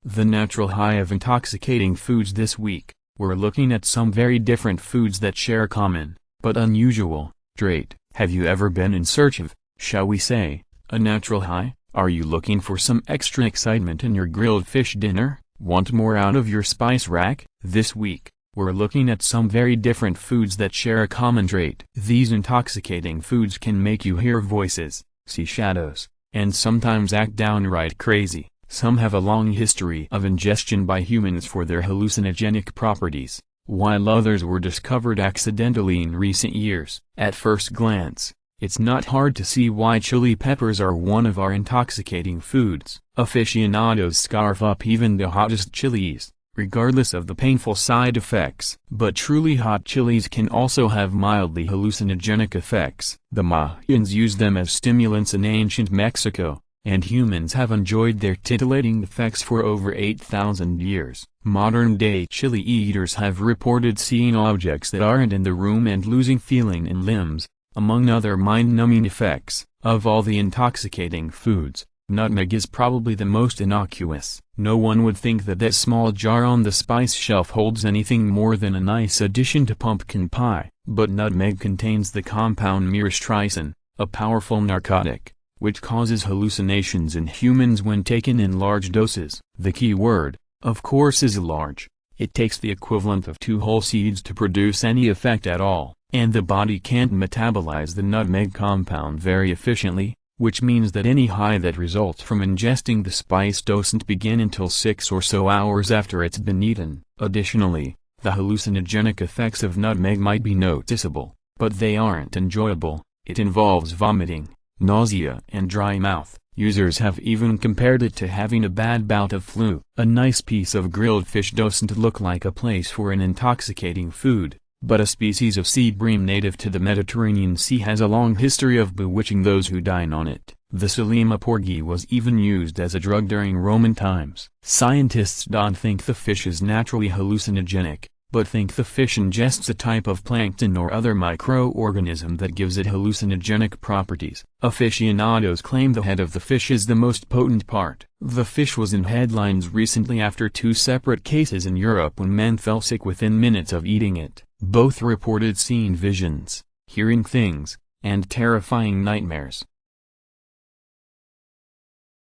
The natural high of intoxicating foods. This week, we're looking at some very different foods that share a common, but unusual, trait. Have you ever been in search of, shall we say, a natural high? Are you looking for some extra excitement in your grilled fish dinner? Want more out of your spice rack? This week, we're looking at some very different foods that share a common trait. These intoxicating foods can make you hear voices, see shadows, and sometimes act downright crazy. Some have a long history of ingestion by humans for their hallucinogenic properties, while others were discovered accidentally in recent years. At first glance, it's not hard to see why chili peppers are one of our intoxicating foods. Aficionados scarf up even the hottest chilies, regardless of the painful side effects. But truly hot chilies can also have mildly hallucinogenic effects. The Mayans used them as stimulants in ancient Mexico, and humans have enjoyed their titillating effects for over 8,000 years. Modern-day chili eaters have reported seeing objects that aren't in the room and losing feeling in limbs, among other mind-numbing effects. Of all the intoxicating foods, nutmeg is probably the most innocuous. No one would think that that small jar on the spice shelf holds anything more than a nice addition to pumpkin pie. But nutmeg contains the compound myrstricin, a powerful narcotic, which causes hallucinations in humans when taken in large doses. The key word, of course, is large. It takes the equivalent of 2 whole seeds to produce any effect at all, and the body can't metabolize the nutmeg compound very efficiently, which means that any high that results from ingesting the spice doesn't begin until 6 or so hours after it's been eaten. Additionally, the hallucinogenic effects of nutmeg might be noticeable, but they aren't enjoyable. It involves vomiting, nausea and dry mouth. Users have even compared it to having a bad bout of flu. A nice piece of grilled fish doesn't look like a place for an intoxicating food, but a species of sea bream native to the Mediterranean Sea has a long history of bewitching those who dine on it. The Salima porgy was even used as a drug during Roman times. Scientists don't think the fish is naturally hallucinogenic, but think the fish ingests a type of plankton or other microorganism that gives it hallucinogenic properties. Aficionados claim the head of the fish is the most potent part. The fish was in headlines recently after 2 separate cases in Europe when men fell sick within minutes of eating it. Both reported seeing visions, hearing things, and terrifying nightmares.